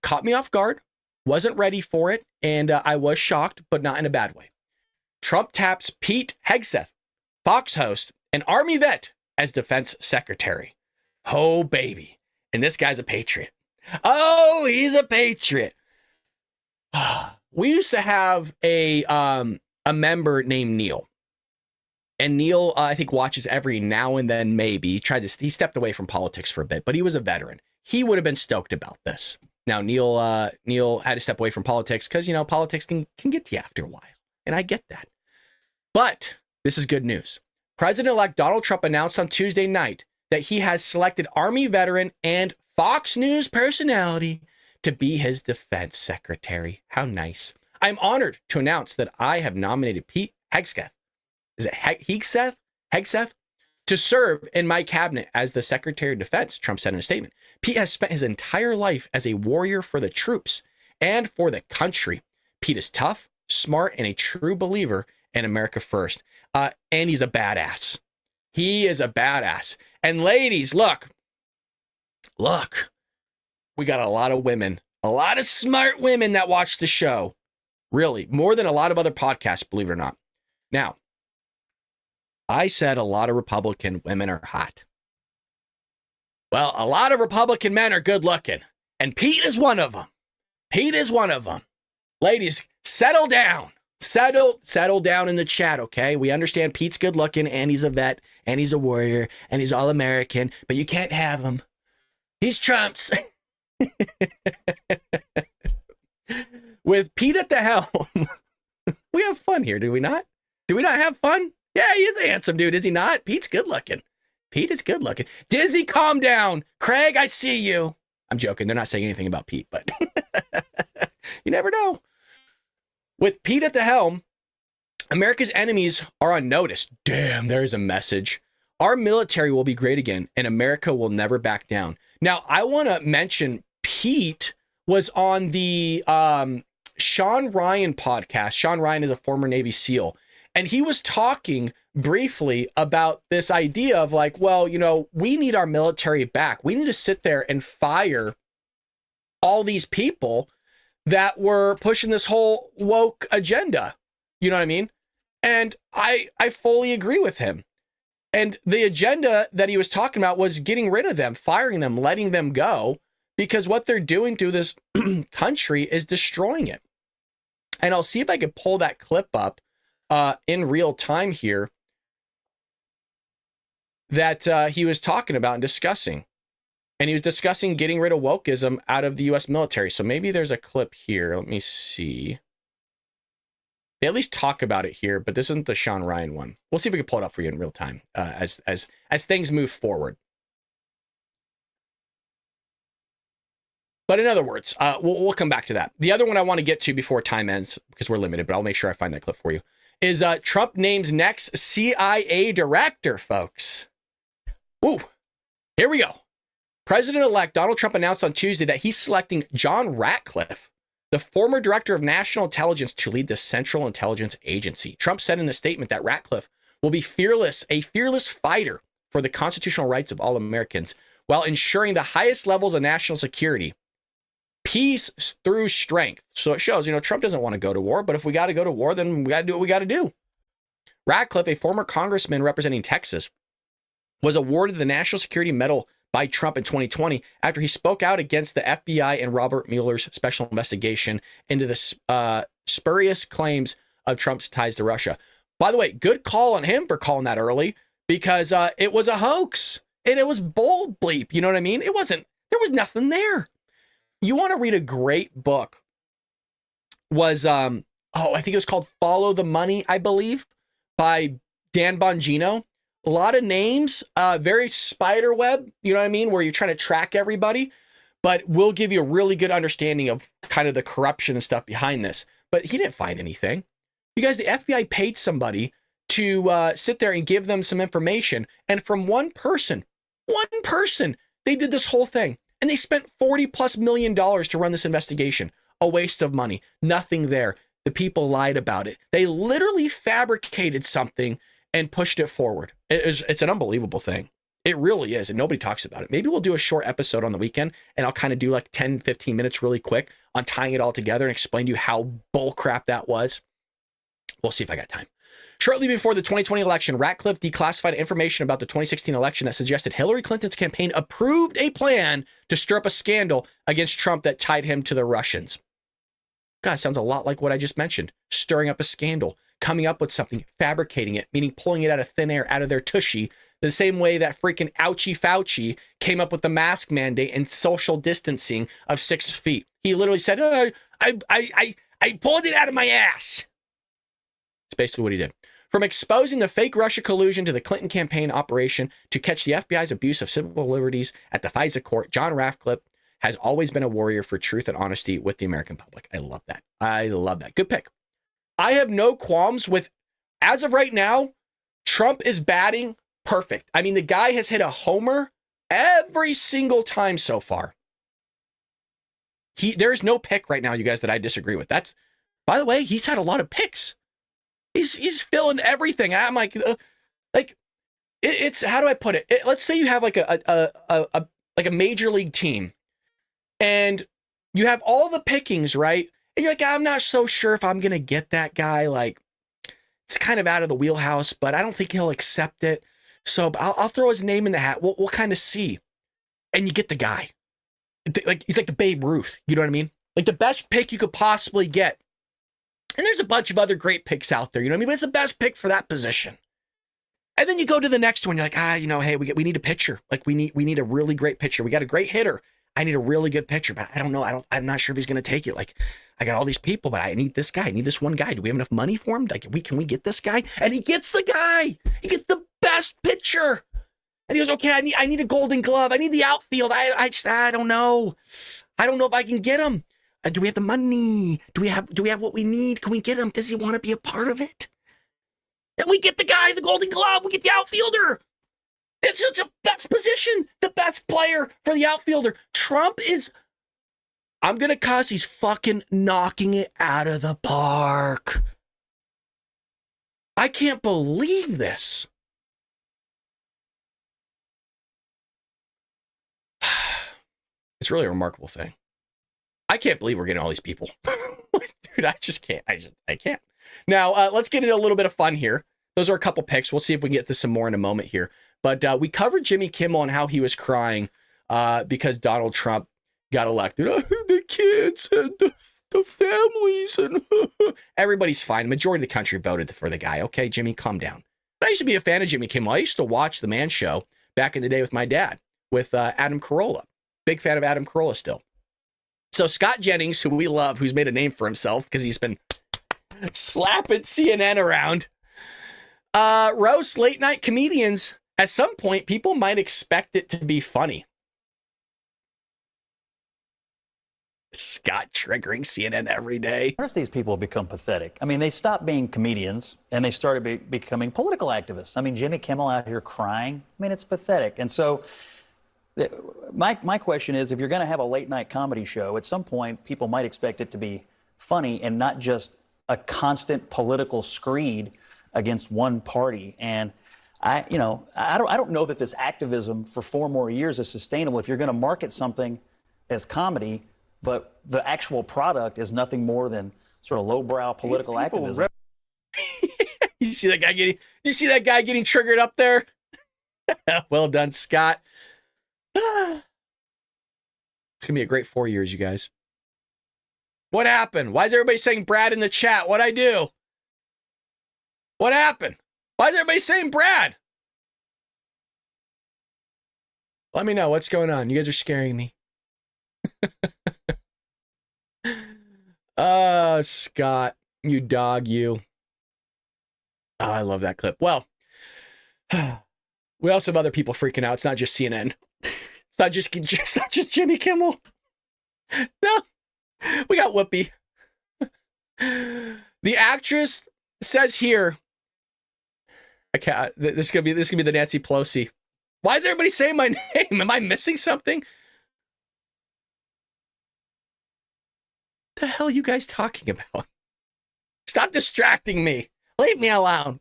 caught me off guard, wasn't ready for it, and I was shocked, but not in a bad way. Trump taps Pete Hegseth, Fox host, and Army vet as defense secretary. Oh, baby. And this guy's a patriot. Oh, he's a patriot. We used to have a member named Neil. And Neil, I think, watches every now and then, maybe. He stepped away from politics for a bit, but he was a veteran. He would have been stoked about this. Now, Neil had to step away from politics because, politics can get to you after a while. And I get that. But this is good news. President-elect Donald Trump announced on Tuesday night that he has selected Army veteran and Fox News personality to be his defense secretary. How nice. I'm honored to announce that I have nominated Pete Hegseth. Is it Hegseth? To serve in my cabinet as the Secretary of Defense, Trump said in a statement. Pete has spent his entire life as a warrior for the troops and for the country. Pete is tough, smart, and a true believer in America first. And he's a badass. He is a badass. And ladies, look, we got a lot of women, a lot of smart women that watch the show. Really, more than a lot of other podcasts, believe it or not. Now, I said a lot of Republican women are hot. Well, a lot of Republican men are good looking, and Pete is one of them. Ladies, settle down. Settle down in the chat, okay? We understand Pete's good looking, and he's a vet, and he's a warrior, and he's all American, but you can't have him. He's Trump's. With Pete at the helm, we have fun here, do we not? Do we not have fun? Yeah, he's a handsome dude, is he not? Pete's good looking. Pete is good looking. Dizzy, calm down. Craig, I see you. I'm joking. They're not saying anything about Pete, but you never know. With Pete at the helm, America's enemies are unnoticed. Damn, there's a message. Our military will be great again, and America will never back down. Now, I want to mention Pete was on the Sean Ryan podcast. Sean Ryan is a former Navy SEAL. And he was talking briefly about this idea of like, well, we need our military back. We need to sit there and fire all these people that were pushing this whole woke agenda. You know what I mean? And I fully agree with him. And the agenda that he was talking about was getting rid of them, firing them, letting them go, because what they're doing to this country is destroying it. And I'll see if I can pull that clip up in real time here that he was talking about and discussing. And he was discussing getting rid of wokeism out of the U.S. military. So maybe there's a clip here. Let me see. They at least talk about it here, but this isn't the Sean Ryan one. We'll see if we can pull it up for you in real time as things move forward. But in other words, we'll come back to that. The other one I want to get to before time ends, because we're limited, but I'll make sure I find that clip for you, is Trump names next CIA director, folks. Ooh, here we go. President-elect Donald Trump announced on Tuesday that he's selecting John Ratcliffe, the former director of national intelligence, to lead the Central Intelligence Agency. Trump said in a statement that Ratcliffe will be a fearless fighter for the constitutional rights of all Americans while ensuring the highest levels of national security. Peace through strength. So it shows, Trump doesn't want to go to war, but if we got to go to war, then we got to do what we got to do. Ratcliffe, a former congressman representing Texas, was awarded the National Security Medal by Trump in 2020 after he spoke out against the FBI and Robert Mueller's special investigation into the spurious claims of Trump's ties to Russia. By the way, good call on him for calling that early, because it was a hoax and it was bull bleep. You know what I mean? There was nothing there. You want to read a great book was, I think it was called Follow the Money, I believe, by Dan Bongino. A lot of names, very spider web, you know what I mean? Where you're trying to track everybody, but we'll give you a really good understanding of kind of the corruption and stuff behind this. But he didn't find anything. You guys, the FBI paid somebody to sit there and give them some information. And from one person, they did this whole thing. And they spent $40+ million to run this investigation. A waste of money. Nothing there. The people lied about it. They literally fabricated something and pushed it forward. It's an unbelievable thing. It really is. And nobody talks about it. Maybe we'll do a short episode on the weekend and I'll kind of do like 10, 15 minutes really quick on tying it all together and explain to you how bullcrap that was. We'll see if I got time. Shortly before the 2020 election, Ratcliffe declassified information about the 2016 election that suggested Hillary Clinton's campaign approved a plan to stir up a scandal against Trump that tied him to the Russians. God, sounds a lot like what I just mentioned. Stirring up a scandal, coming up with something, fabricating it, meaning pulling it out of thin air, out of their tushy, the same way that freaking Ouchie Fauci came up with the mask mandate and social distancing of 6 feet. He literally said, oh, I pulled it out of my ass. It's basically what he did. From exposing the fake Russia collusion to the Clinton campaign operation to catch the FBI's abuse of civil liberties at the FISA court, John Ratcliffe has always been a warrior for truth and honesty with the American public. I love that. I love that. Good pick. I have no qualms with, as of right now, Trump is batting perfect. I mean, the guy has hit a homer every single time so far. There's no pick right now, you guys, that I disagree with. By the way, he's had a lot of picks. He's filling everything. I'm like, it's how do I put it? Let's say you have like a major league team, and you have all the pickings, right? And you're like, I'm not so sure if I'm gonna get that guy. Like, it's kind of out of the wheelhouse, but I don't think he'll accept it. So I'll throw his name in the hat. We'll kind of see, and you get the guy. Like, he's like the Babe Ruth. You know what I mean? Like the best pick you could possibly get. And there's a bunch of other great picks out there, you know what I mean? But it's the best pick for that position. And then you go to the next one. You're like, hey, we need a pitcher. Like we need a really great pitcher. We got a great hitter. I need a really good pitcher, but I don't know. I'm not sure if he's going to take it. Like, I got all these people, but I need this guy. I need this one guy. Do we have enough money for him? Like, can we get this guy? And he gets the guy. He gets the best pitcher. And he goes, okay, I need a Golden Glove. I need the outfield. I don't know. I don't know if I can get him. Do we have the money? Do we have what we need? Can we get him? Does he want to be a part of it? And we get the guy, the Golden Glove. We get the outfielder. It's the best position, the best player for the outfielder. Trump is, I'm going to cuss, he's fucking knocking it out of the park. I can't believe this. It's really a remarkable thing. I can't believe we're getting all these people. Dude, I just can't. I can't. Now, let's get into a little bit of fun here. Those are a couple picks. We'll see if we can get to some more in a moment here. But we covered Jimmy Kimmel and how he was crying because Donald Trump got elected. The kids and the families and everybody's fine. The majority of the country voted for the guy. Okay, Jimmy, calm down. But I used to be a fan of Jimmy Kimmel. I used to watch The Man Show back in the day with my dad, with Adam Carolla. Big fan of Adam Carolla still. So Scott Jennings, who we love, who's made a name for himself because he's been slapping CNN around, roast late night comedians. At some point, people might expect it to be funny. Scott triggering CNN every day. Notice these people have become pathetic. I mean, they stopped being comedians and they started becoming political activists. I mean, Jimmy Kimmel out here crying. I mean, it's pathetic. And so my question is, if you're going to have a late night comedy show, at some point, people might expect it to be funny and not just a constant political screed against one party. And I don't know that this activism for 4 more years is sustainable if you're going to market something as comedy, but the actual product is nothing more than sort of lowbrow political activism. You see that guy getting triggered up there? Well done, Scott. It's gonna be a great 4 years, you guys. What happened? Why is everybody saying Brad in the chat? What'd I do? What happened? Why is everybody saying Brad? Let me know what's going on. You guys are scaring me. Oh, Scott, you dog, you. Oh, I love that clip. Well, we also have other people freaking out. It's not just CNN. It's not just Jimmy Kimmel. No, we got Whoopi. The actress says here, I can't. This could be the Nancy Pelosi. Why is everybody saying my name? Am I missing something? The hell are you guys talking about? Stop distracting me. Leave me alone.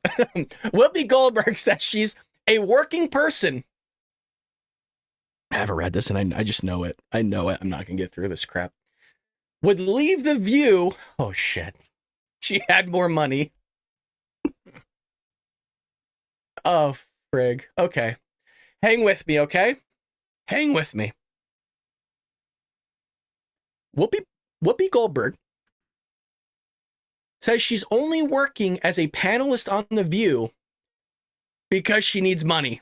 Whoopi Goldberg says she's a working person. I haven't read this and I just know it. I know it. I'm not going to get through this crap. Would leave The View. Oh, shit. She had more money. Oh, frig. Okay. Hang with me, okay? Hang with me. Whoopi Goldberg says she's only working as a panelist on The View because she needs money.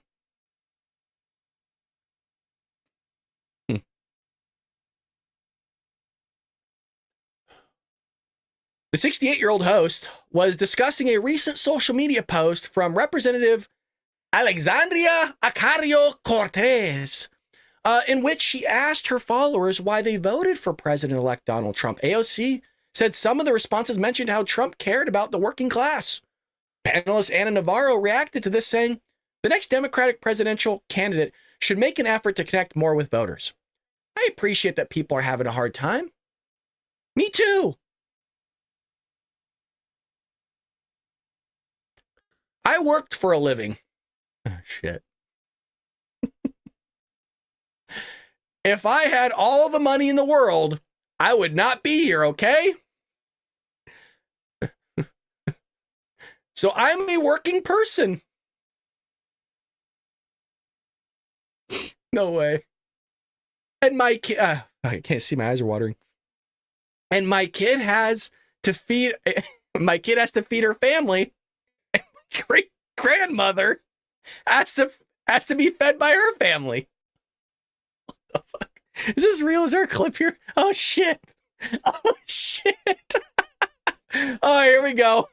The 68-year-old host was discussing a recent social media post from Representative Alexandria Ocasio-Cortez, in which she asked her followers why they voted for President-elect Donald Trump. AOC said some of the responses mentioned how Trump cared about the working class. Panelist Anna Navarro reacted to this, saying, the next Democratic presidential candidate should make an effort to connect more with voters. I appreciate that people are having a hard time. Me too. I worked for a living. Oh, shit. If I had all the money in the world, I would not be here, okay? So I'm a working person. No way. And my kid, I can't see, my eyes are watering. And my kid has to feed, my kid has to feed her family. And my great grandmother has to be fed by her family. What the fuck? Is this real? Is there a clip here? Oh shit. Oh shit. Oh, here we go.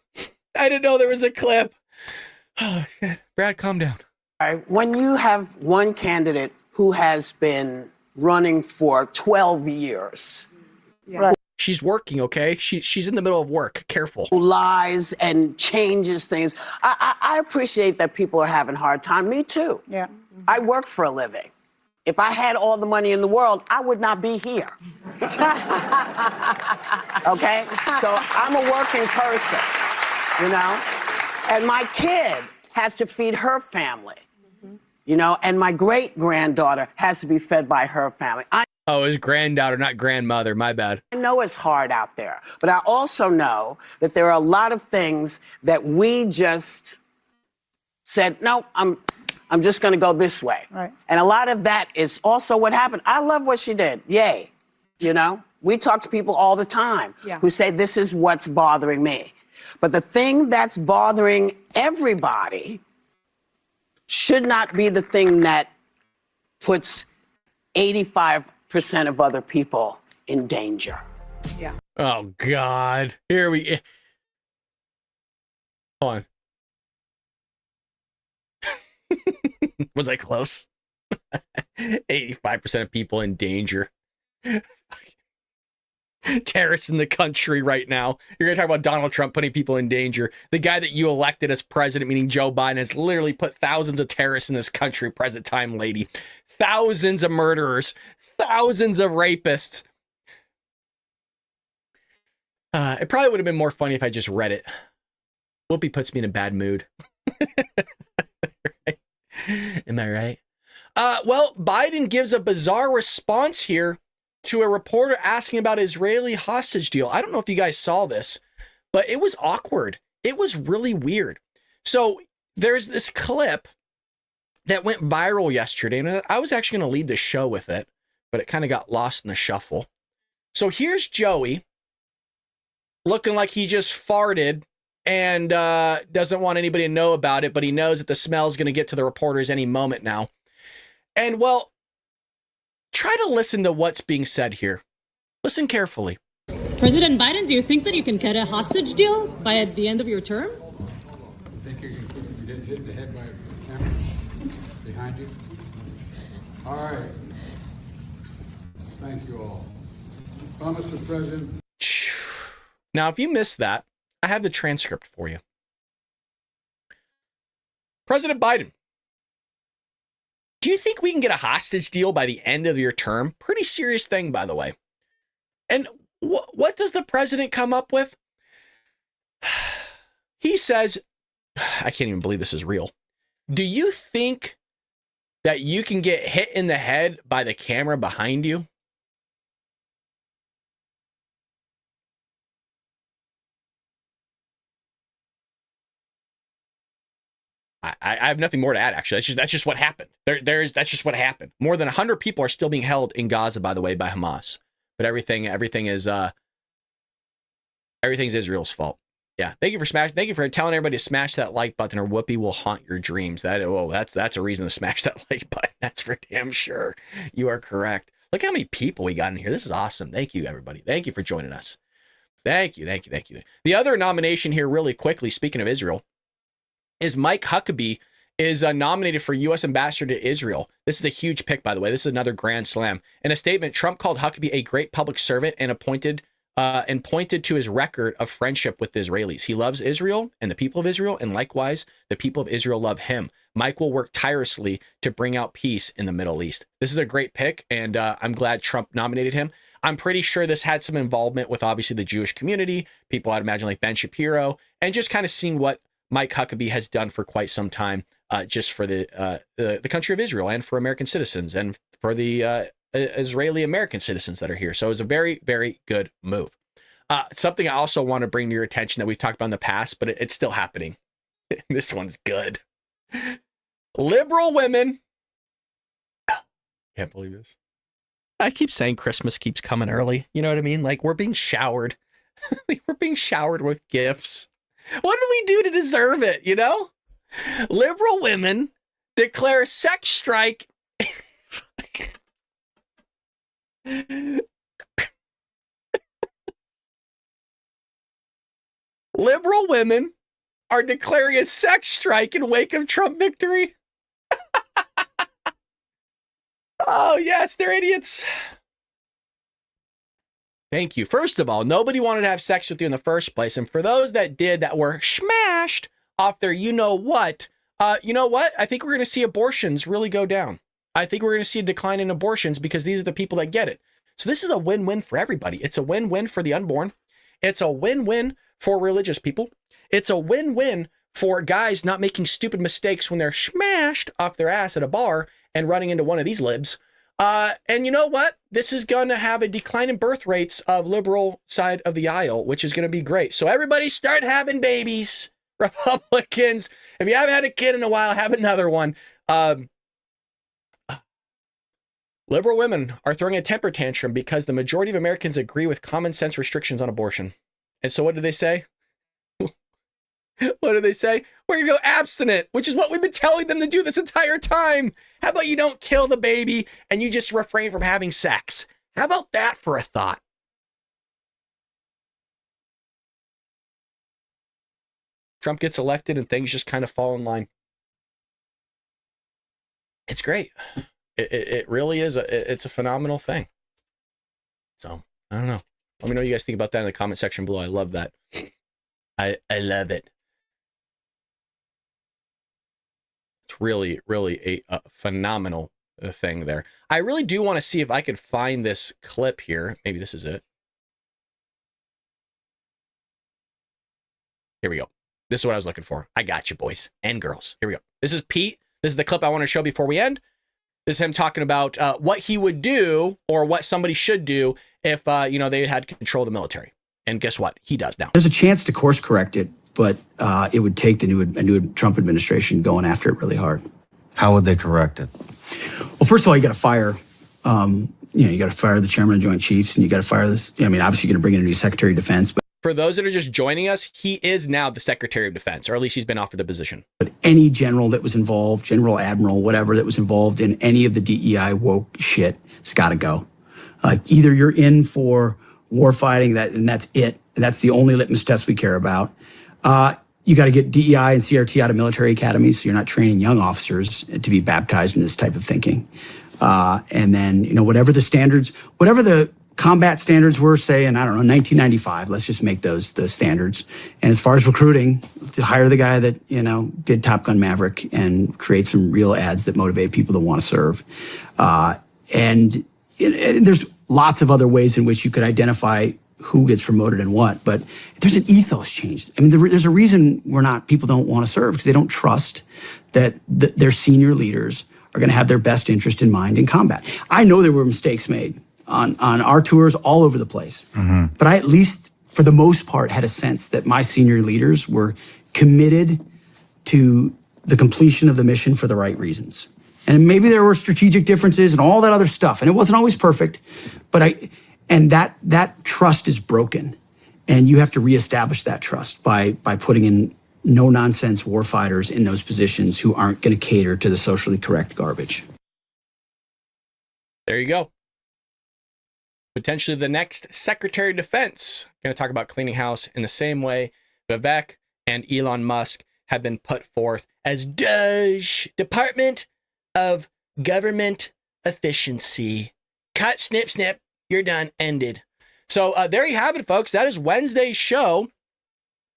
I didn't know there was a clip. Oh shit. Brad, calm down. All right. When you have one candidate who has been running for 12 years, Right. She's working, okay? She's in the middle of work. Careful. who lies and changes things, I appreciate that people are having a hard time. Me too. Yeah. I work for a living. If I had all the money in the world, I would not be here. Okay? So I'm a working person, you know? And my kid has to feed her family, you know? And my great-granddaughter has to be fed by her family. Oh, his granddaughter, not grandmother. My bad. I know it's hard out there, but I also know that there are a lot of things that we just said, no, I'm just going to go this way. Right. And a lot of that is also what happened. I love what she did. Yay. You know, we talk to people all the time who say, this is what's bothering me. But the thing that's bothering everybody should not be the thing that puts 85% of other people in danger. Yeah. Oh, God. Here we... Hold on. Was I close? 85% of people in danger. Terrorists in the country right now. You're going to talk about Donald Trump putting people in danger. The guy that you elected as president, meaning Joe Biden, has literally put thousands of terrorists in this country, present time lady. Thousands of murderers. Thousands of rapists. It probably would have been more funny if I just read it. Whoopi puts me in a bad mood. Right? Am I right? Well, Biden gives a bizarre response here to a reporter asking about Israeli hostage deal. I don't know if you guys saw this, but it was awkward. It was really weird. So there's this clip that went viral yesterday. And I was actually going to lead the show with it, but it kind of got lost in the shuffle. So here's Joey looking like he just farted and doesn't want anybody to know about it, but he knows that the smell is going to get to the reporters any moment now. And well, try to listen to what's being said here. Listen carefully. President Biden, do you think that you can get a hostage deal by the end of your term? You think you can keep him hit the head by a camera behind you? All right. Thank you all. Mr. President. Now, if you missed that, I have the transcript for you. President Biden, do you think we can get a hostage deal by the end of your term? Pretty serious thing, by the way. And what does the president come up with? He says, I can't even believe this is real. Do you think that you can get hit in the head by the camera behind you? I have nothing more to add, actually. That's just what happened. That's just what happened. More than 100 people are still being held in Gaza, by the way, by Hamas. But everything is everything's Israel's fault. Yeah. Thank you for telling everybody to smash that like button, or Whoopi will haunt your dreams. That's a reason to smash that like button. That's for damn sure. You are correct. Look how many people we got in here. This is awesome. Thank you, everybody. Thank you for joining us. Thank you. The other nomination here, really quickly, speaking of Israel, is Mike Huckabee is nominated for U.S. Ambassador to Israel. This is a huge pick, by the way. This is another grand slam. In a statement, Trump called Huckabee a great public servant and pointed to his record of friendship with the Israelis. He loves Israel and the people of Israel, and likewise, the people of Israel love him. Mike will work tirelessly to bring out peace in the Middle East. This is a great pick, and I'm glad Trump nominated him. I'm pretty sure this had some involvement with, obviously, the Jewish community, people I'd imagine like Ben Shapiro, and just kind of seeing what Mike Huckabee has done for quite some time, just for the country of Israel and for American citizens and for the Israeli American citizens that are here. So it was a very, very good move. Something I also want to bring to your attention that we've talked about in the past, but it's still happening. This one's good. Liberal women. Can't believe this. I keep saying Christmas keeps coming early. You know what I mean? Like, we're being showered. We're being showered with gifts. What did we do to deserve it, you know? Liberal women declare sex strike. Liberal women are declaring a sex strike in wake of Trump victory. Oh, yes, they're idiots. Thank you. First of all, nobody wanted to have sex with you in the first place. And for those that did, that were smashed off their you know what? I think we're going to see abortions really go down. I think we're going to see a decline in abortions because these are the people that get it. So this is a win-win for everybody. It's a win-win for the unborn. It's a win-win for religious people. It's a win-win for guys not making stupid mistakes when they're smashed off their ass at a bar and running into one of these libs. And you know what? This is going to have a decline in birth rates of liberal side of the aisle, which is going to be great. So everybody start having babies. Republicans, if you haven't had a kid in a while, have another one. Liberal women are throwing a temper tantrum because the majority of Americans agree with common sense restrictions on abortion. And so what do they say? What do they say? We're going to go abstinent, which is what we've been telling them to do this entire time. How about you don't kill the baby and you just refrain from having sex? How about that for a thought? Trump gets elected and things just kind of fall in line. It's great. It really is. It's a phenomenal thing. So, I don't know. Let me know what you guys think about that in the comment section below. I love that. I love it. It's really, really a phenomenal thing there. I really do want to see if I could find this clip here. Maybe this is it. Here we go. This is what I was looking for. I got you, boys and girls. Here we go. This is Pete. This is the clip I want to show before we end. This is him talking about what he would do or what somebody should do if, they had control of the military. And guess what? He does now. There's a chance to course correct it, but it would take a new Trump administration going after it really hard. How would they correct it? Well, first of all, you got to fire. You got to fire the chairman of the Joint Chiefs, and you got to fire this. I mean, obviously, you're going to bring in a new Secretary of Defense. For those that are just joining us, he is now the Secretary of Defense, or at least he's been offered the position. But any general that was involved, general, admiral, whatever, that was involved in any of the DEI woke shit, has got to go. Either you're in for war fighting, and that's it. And that's the only litmus test we care about. You got to get DEI and CRT out of military academies, so you're not training young officers to be baptized in this type of thinking. And then, whatever the standards, whatever the combat standards were, say, in, 1995, let's just make those the standards. And as far as recruiting, to hire the guy that, did Top Gun Maverick and create some real ads that motivate people to want to serve. And there's lots of other ways in which you could identify who gets promoted and what, but there's an ethos change. I mean, there's a reason people don't want to serve, because they don't trust that their senior leaders are going to have their best interest in mind in combat. I know there were mistakes made on our tours all over the place, but I, at least for the most part, had a sense that my senior leaders were committed to the completion of the mission for the right reasons. And maybe there were strategic differences and all that other stuff, and it wasn't always perfect, but that trust is broken, and you have to reestablish that trust by putting in no-nonsense warfighters in those positions who aren't going to cater to the socially correct garbage. There you go. Potentially the next Secretary of Defense. Going to talk about cleaning house in the same way Vivek and Elon Musk have been put forth as DOGE, Department of Government Efficiency. Cut, snip, snip. You're done. Ended. So there you have it, folks. That is Wednesday's show.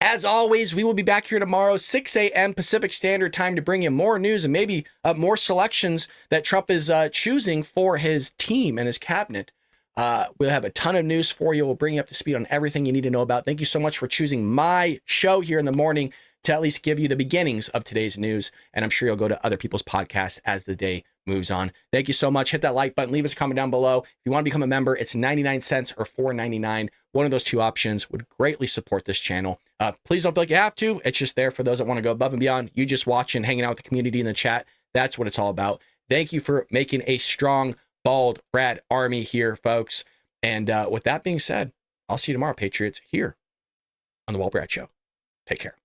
As always, we will be back here tomorrow, 6 a.m. Pacific Standard Time, to bring you more news and maybe more selections that Trump is choosing for his team and his cabinet. We'll have a ton of news for you. We'll bring you up to speed on everything you need to know about. Thank you so much for choosing my show here in the morning to at least give you the beginnings of today's news. And I'm sure you'll go to other people's podcasts as the day moves on. Thank you so much. Hit that like button. Leave us a comment down below. If you want to become a member, it's 99 cents or $4.99. One of those two options would greatly support this channel. Please don't feel like you have to. It's just there for those that want to go above and beyond. You just watching, hanging out with the community in the chat. That's what it's all about. Thank you for making a strong, bald, rad army here, folks. And with that being said, I'll see you tomorrow, Patriots, here on the Walt Brad Show. Take care.